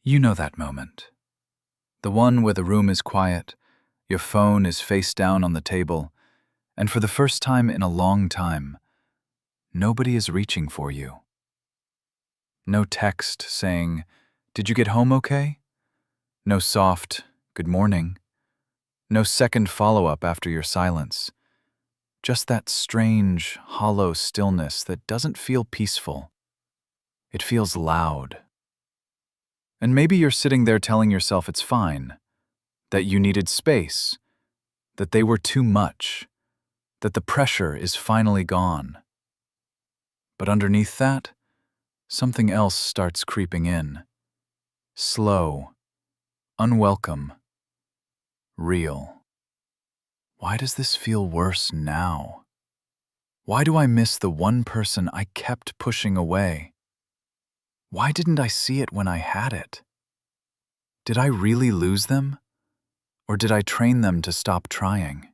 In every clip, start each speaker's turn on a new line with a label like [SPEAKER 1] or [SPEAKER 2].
[SPEAKER 1] You know that moment. The one where the room is quiet, your phone is face down on the table, and for the first time in a long time, nobody is reaching for you. No text saying, "Did you get home okay?" No soft, "Good morning." No second follow-up after your silence. Just that strange, hollow stillness that doesn't feel peaceful. It feels loud. And maybe you're sitting there telling yourself it's fine, that you needed space, that they were too much, that the pressure is finally gone. But underneath that, something else starts creeping in. Slow, unwelcome, real. Why does this feel worse now? Why do I miss the one person I kept pushing away? Why didn't I see it when I had it? Did I really lose them? Or did I train them to stop trying?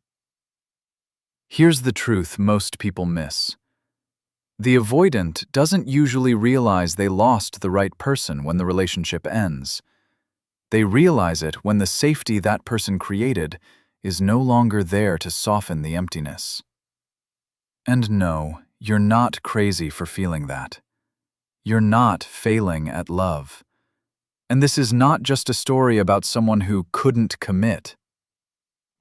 [SPEAKER 1] Here's the truth most people miss. The avoidant doesn't usually realize they lost the right person when the relationship ends. They realize it when the safety that person created is no longer there to soften the emptiness. And no, you're not crazy for feeling that. You're not failing at love. And this is not just a story about someone who couldn't commit.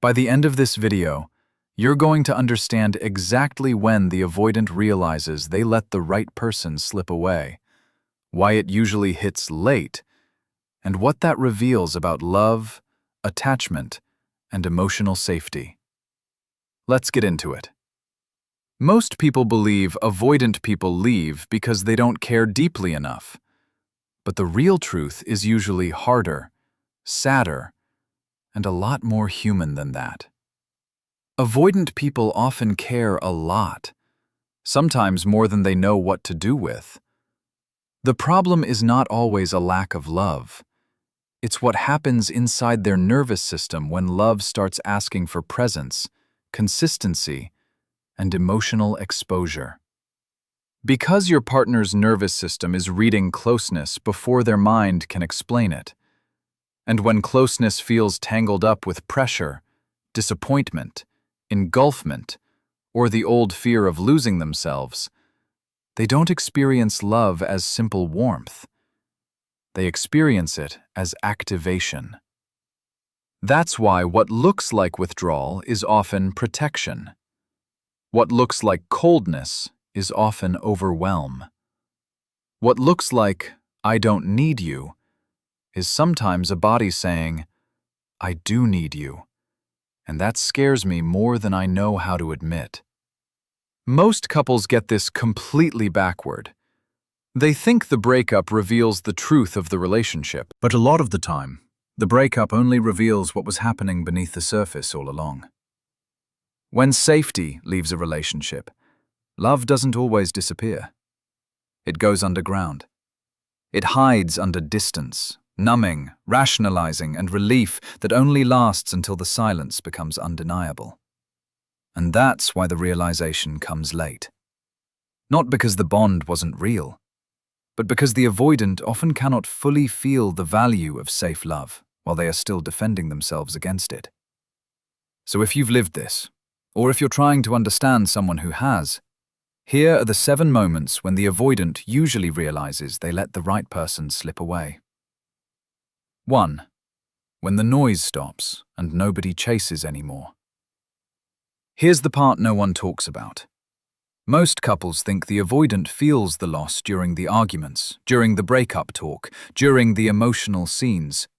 [SPEAKER 1] By the end of this video, you're going to understand exactly when the avoidant realizes they let the right person slip away, why it usually hits late, and what that reveals about love, attachment, and emotional safety. Let's get into it. Most people believe avoidant people leave because they don't care deeply enough. But the real truth is usually harder, sadder, and a lot more human than that. Avoidant people often care a lot, sometimes more than they know what to do with. The problem is not always a lack of love. It's what happens inside their nervous system when love starts asking for presence, consistency, and emotional exposure. Because your partner's nervous system is reading closeness before their mind can explain it, and when closeness feels tangled up with pressure, disappointment, engulfment, or the old fear of losing themselves, they don't experience love as simple warmth. They experience it as activation. That's why what looks like withdrawal is often protection. What looks like coldness is often overwhelm. What looks like, "I don't need you," is sometimes a body saying, "I do need you," and that scares me more than I know how to admit. Most couples get this completely backward. They think the breakup reveals the truth of the relationship, but a lot of the time, the breakup only reveals what was happening beneath the surface all along. When safety leaves a relationship, love doesn't always disappear. It goes underground. It hides under distance, numbing, rationalizing, and relief that only lasts until the silence becomes undeniable. And that's why the realization comes late. Not because the bond wasn't real, but because the avoidant often cannot fully feel the value of safe love while they are still defending themselves against it. So if you've lived this, or if you're trying to understand someone who has, here are the 7 moments when the avoidant usually realizes they let the right person slip away. 1. When the noise stops and nobody chases anymore. Here's the part no one talks about. Most couples think the avoidant feels the loss during the arguments, during the breakup talk, during the emotional scenes.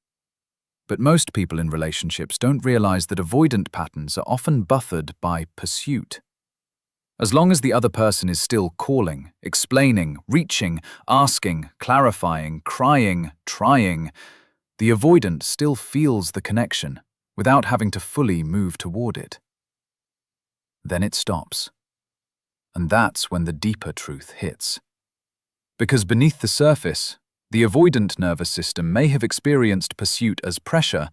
[SPEAKER 1] But most people in relationships don't realize that avoidant patterns are often buffered by pursuit. As long as the other person is still calling, explaining, reaching, asking, clarifying, crying, trying, the avoidant still feels the connection without having to fully move toward it. Then it stops. And that's when the deeper truth hits. Because beneath the surface, the avoidant nervous system may have experienced pursuit as pressure,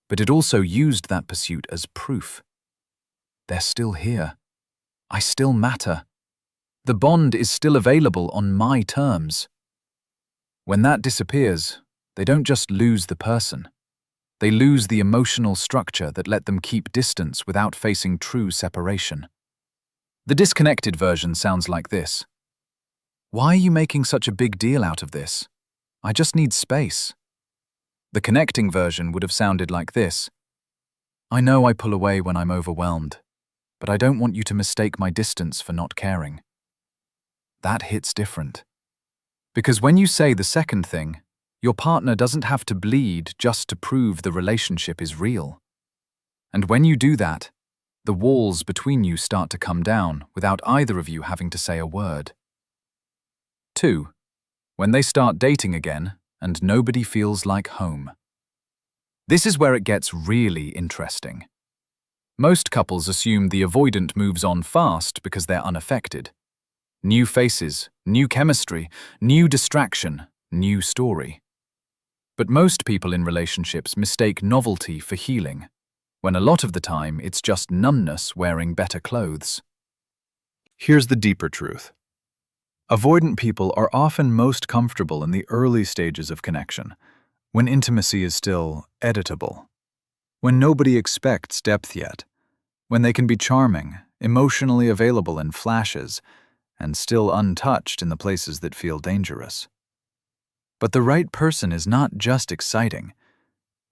[SPEAKER 1] but it also used that pursuit as proof. They're still here. I still matter. The bond is still available on my terms. When that disappears, They don't just lose the person. They lose the emotional structure that let them keep distance without facing true separation. The disconnected version sounds like this. Why are you making such a big deal out of this? I just need space. The connecting version would have sounded like this. I know I pull away when I'm overwhelmed, but I don't want you to mistake my distance for not caring. That hits different. Because when you say the second thing, your partner doesn't have to bleed just to prove the relationship is real. And when you do that, the walls between you start to come down without either of you having to say a word. 2. When they start dating again and nobody feels like home. This is where it gets really interesting. Most couples assume the avoidant moves on fast because they're unaffected. New faces, new chemistry, new distraction, new story. But most people in relationships mistake novelty for healing, when a lot of the time it's just numbness wearing better clothes. Here's the deeper truth. Avoidant people are often most comfortable in the early stages of connection, when intimacy is still editable, when nobody expects depth yet, when they can be charming, emotionally available in flashes, and still untouched in the places that feel dangerous. But the right person is not just exciting.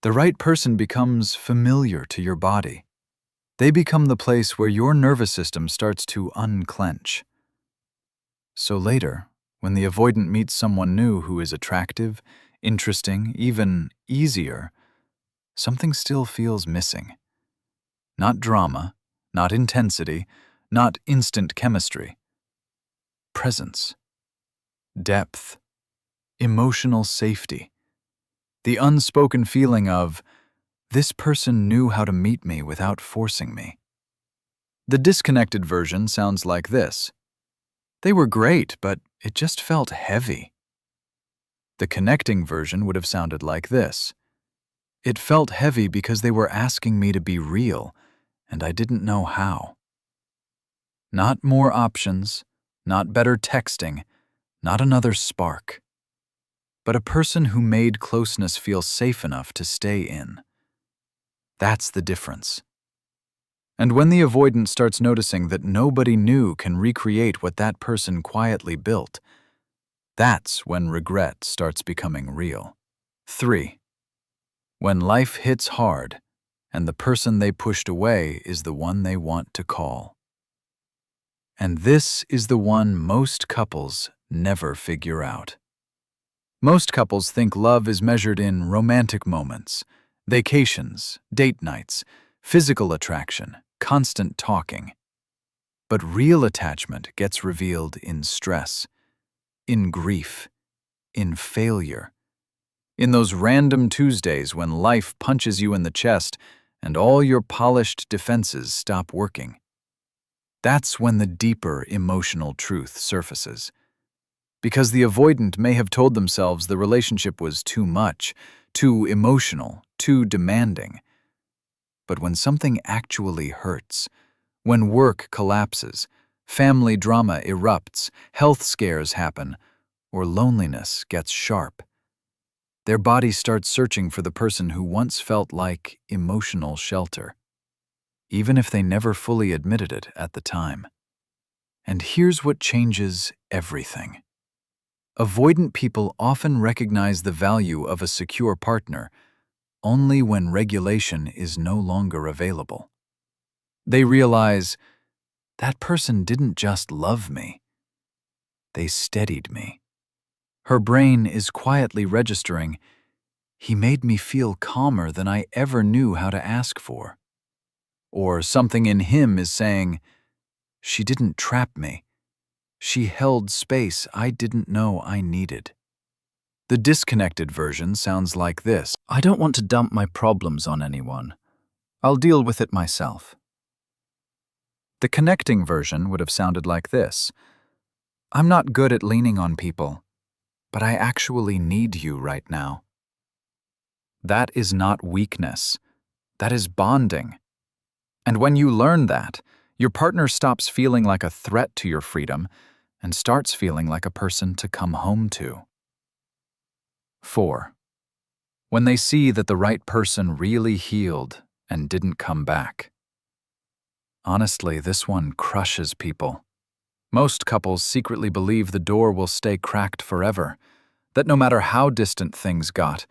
[SPEAKER 1] The right person becomes familiar to your body. They become the place where your nervous system starts to unclench. So later, when the avoidant meets someone new who is attractive, interesting, even easier, something still feels missing. Not drama, not intensity, not instant chemistry. Presence, depth, emotional safety. The unspoken feeling of, this person knew how to meet me without forcing me. The disconnected version sounds like this. They were great, but it just felt heavy. The connecting version would have sounded like this. It felt heavy because they were asking me to be real, and I didn't know how. Not more options, not better texting, not another spark, but a person who made closeness feel safe enough to stay in. That's the difference. And when the avoidant starts noticing that nobody new can recreate what that person quietly built, that's when regret starts becoming real. 3. When life hits hard, and the person they pushed away is the one they want to call. And this is the one most couples never figure out. Most couples think love is measured in romantic moments, vacations, date nights, physical attraction, constant talking. But real attachment gets revealed in stress, in grief, in failure, in those random Tuesdays when life punches you in the chest and all your polished defenses stop working. That's when the deeper emotional truth surfaces. Because the avoidant may have told themselves the relationship was too much, too emotional, too demanding. But when something actually hurts, when work collapses, family drama erupts, health scares happen, or loneliness gets sharp, their body starts searching for the person who once felt like emotional shelter, even if they never fully admitted it at the time. And here's what changes everything. Avoidant people often recognize the value of a secure partner only when regulation is no longer available. They realize, that person didn't just love me, they steadied me. Her brain is quietly registering, he made me feel calmer than I ever knew how to ask for. Or something in him is saying, she didn't trap me, she held space I didn't know I needed. The disconnected version sounds like this. I don't want to dump my problems on anyone. I'll deal with it myself. The connecting version would have sounded like this. I'm not good at leaning on people, but I actually need you right now. That is not weakness. That is bonding. And when you learn that, your partner stops feeling like a threat to your freedom and starts feeling like a person to come home to. 4. When they see that the right person really healed and didn't come back. Honestly, this one crushes people. Most couples secretly believe the door will stay cracked forever, that no matter how distant things got,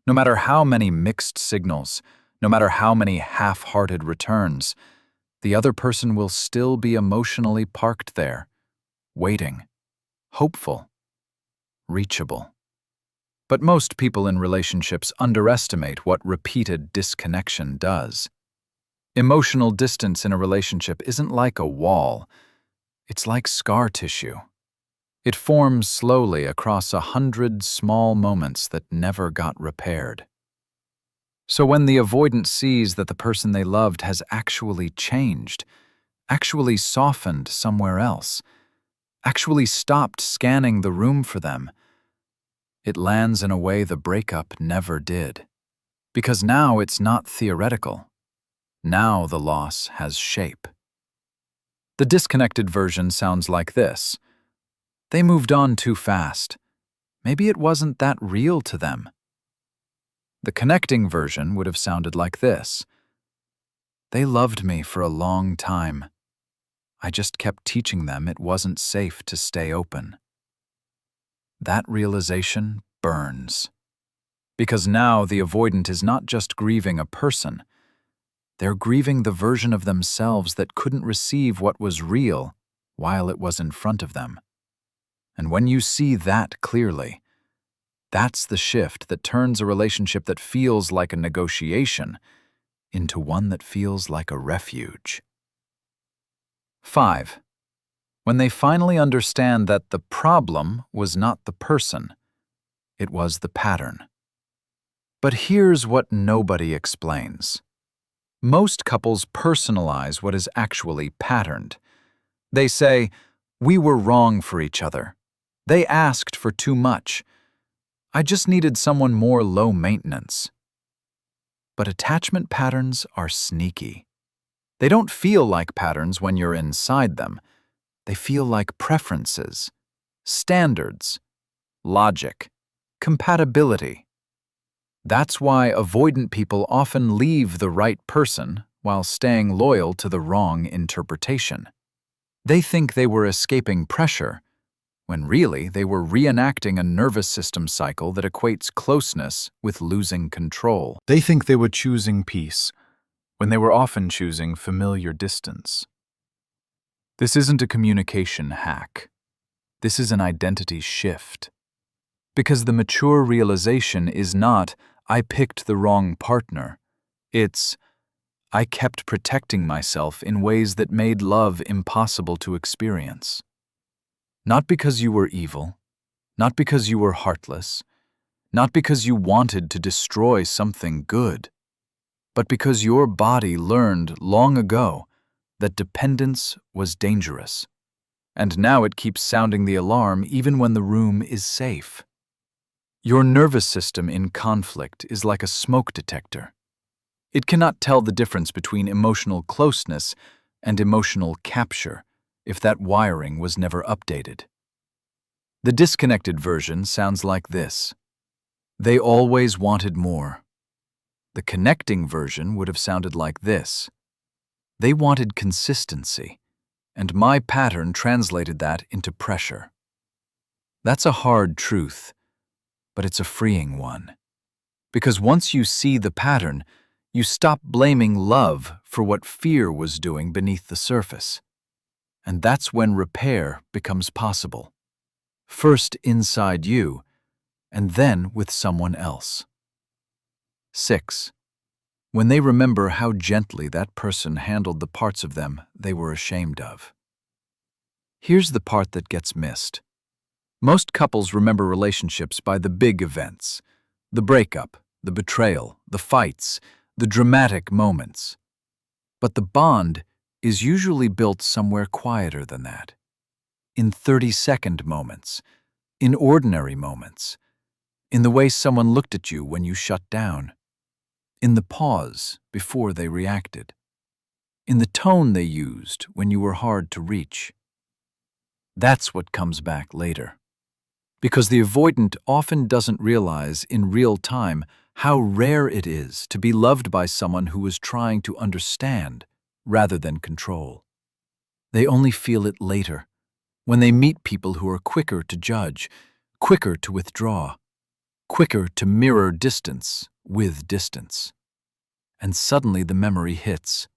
[SPEAKER 1] no matter how many mixed signals, no matter how many half-hearted returns, the other person will still be emotionally parked there, waiting, hopeful, reachable. But most people in relationships underestimate what repeated disconnection does. Emotional distance in a relationship isn't like a wall, it's like scar tissue. It forms slowly across 100 small moments that never got repaired. So when the avoidant sees that the person they loved has actually changed, actually softened somewhere else, actually stopped scanning the room for them, it lands in a way the breakup never did. Because now it's not theoretical. Now the loss has shape. The disconnected version sounds like this. They moved on too fast. Maybe it wasn't that real to them. The connecting version would have sounded like this. They loved me for a long time. I just kept teaching them it wasn't safe to stay open. That realization burns. Because now the avoidant is not just grieving a person. They're grieving the version of themselves that couldn't receive what was real while it was in front of them. And when you see that clearly, that's the shift that turns a relationship that feels like a negotiation into one that feels like a refuge. 5. When they finally understand that the problem was not the person, it was the pattern. But here's what nobody explains. Most couples personalize what is actually patterned. They say, "We were wrong for each other. They asked for too much. I just needed someone more low maintenance." But attachment patterns are sneaky. They don't feel like patterns when you're inside them. They feel like preferences, standards, logic, compatibility. That's why avoidant people often leave the right person while staying loyal to the wrong interpretation. They think they were escaping pressure, when really they were reenacting a nervous system cycle that equates closeness with losing control. They think they were choosing peace, when they were often choosing familiar distance. This isn't a communication hack. This is an identity shift. Because the mature realization is not, "I picked the wrong partner." It's, "I kept protecting myself in ways that made love impossible to experience." Not because you were evil, not because you were heartless, not because you wanted to destroy something good, but because your body learned long ago that dependence was dangerous. And now it keeps sounding the alarm even when the room is safe. Your nervous system in conflict is like a smoke detector. It cannot tell the difference between emotional closeness and emotional capture if that wiring was never updated. The disconnected version sounds like this. They always wanted more. The connecting version would have sounded like this. They wanted consistency, and my pattern translated that into pressure. That's a hard truth, but it's a freeing one. Because once you see the pattern, you stop blaming love for what fear was doing beneath the surface. And that's when repair becomes possible. First inside you, and then with someone else. 6. When they remember how gently that person handled the parts of them they were ashamed of. Here's the part that gets missed. Most couples remember relationships by the big events, the breakup, the betrayal, the fights, the dramatic moments. But the bond is usually built somewhere quieter than that. In 30-second moments, in ordinary moments, in the way someone looked at you when you shut down, in the pause before they reacted, in the tone they used when you were hard to reach. That's what comes back later. Because the avoidant often doesn't realize in real time how rare it is to be loved by someone who is trying to understand rather than control. They only feel it later, when they meet people who are quicker to judge, quicker to withdraw, quicker to mirror distance with distance. And suddenly the memory hits.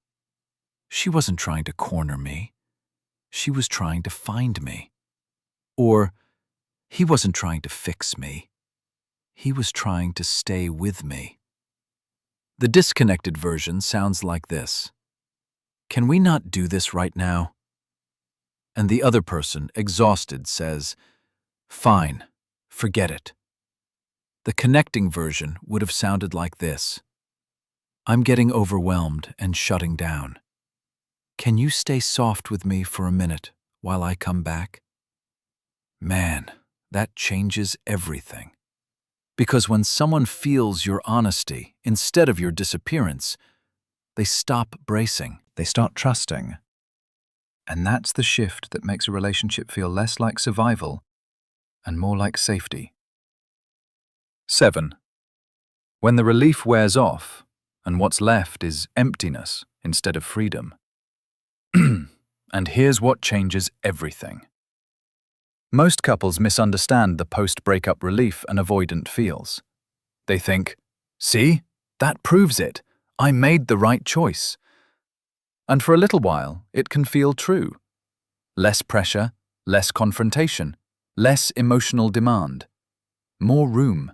[SPEAKER 1] She wasn't trying to corner me. She was trying to find me. Or, he wasn't trying to fix me. He was trying to stay with me. The disconnected version sounds like this. Can we not do this right now? And the other person, exhausted, says, fine, forget it. The connecting version would have sounded like this. I'm getting overwhelmed and shutting down. Can you stay soft with me for a minute while I come back? Man, that changes everything. Because when someone feels your honesty instead of your disappearance, they stop bracing. They start trusting. And that's the shift that makes a relationship feel less like survival and more like safety. 7. When the relief wears off and what's left is emptiness instead of freedom. And here's what changes everything. Most couples misunderstand the post-breakup relief an avoidant feels. They think, see, that proves it. I made the right choice. And for a little while, it can feel true. Less pressure, less confrontation, less emotional demand, more room,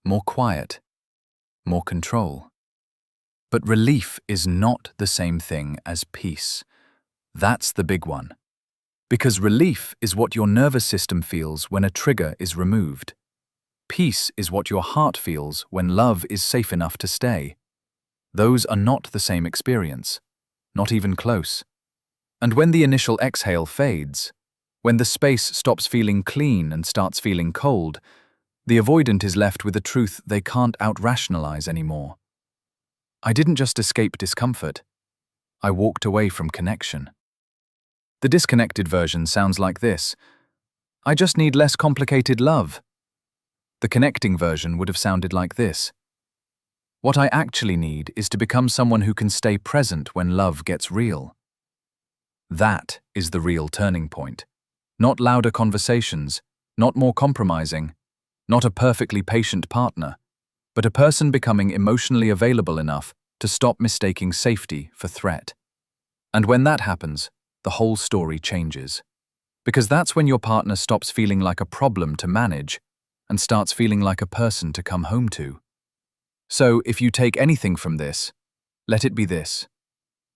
[SPEAKER 1] more quiet, more control. But relief is not the same thing as peace. That's the big one. Because relief is what your nervous system feels when a trigger is removed. Peace is what your heart feels when love is safe enough to stay. Those are not the same experience, not even close. And when the initial exhale fades, when the space stops feeling clean and starts feeling cold, the avoidant is left with a truth they can't out-rationalize anymore. I didn't just escape discomfort. I walked away from connection. The disconnected version sounds like this. I just need less complicated love. The connecting version would have sounded like this. What I actually need is to become someone who can stay present when love gets real. That is the real turning point. Not louder conversations, not more compromising, not a perfectly patient partner, but a person becoming emotionally available enough to stop mistaking safety for threat. And when that happens, the whole story changes. Because that's when your partner stops feeling like a problem to manage and starts feeling like a person to come home to. So, if you take anything from this, let it be this.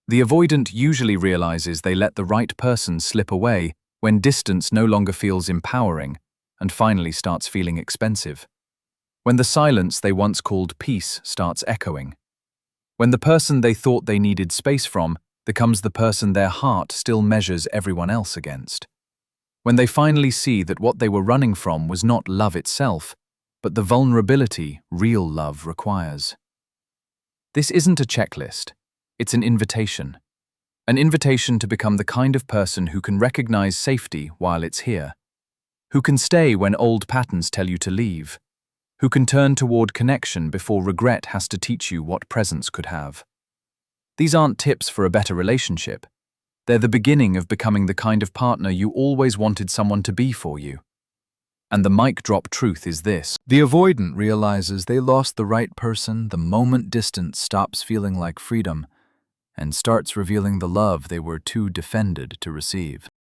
[SPEAKER 1] The avoidant usually realizes they let the right person slip away when distance no longer feels empowering and finally starts feeling expensive. When the silence they once called peace starts echoing. When the person they thought they needed space from becomes the person their heart still measures everyone else against. When they finally see that what they were running from was not love itself, but the vulnerability real love requires. This isn't a checklist, it's an invitation. An invitation to become the kind of person who can recognize safety while it's here, who can stay when old patterns tell you to leave, who can turn toward connection before regret has to teach you what presence could have. These aren't tips for a better relationship. They're the beginning of becoming the kind of partner you always wanted someone to be for you. And the mic drop truth is this. The avoidant realizes they lost the right person the moment distance stops feeling like freedom and starts revealing the love they were too defended to receive.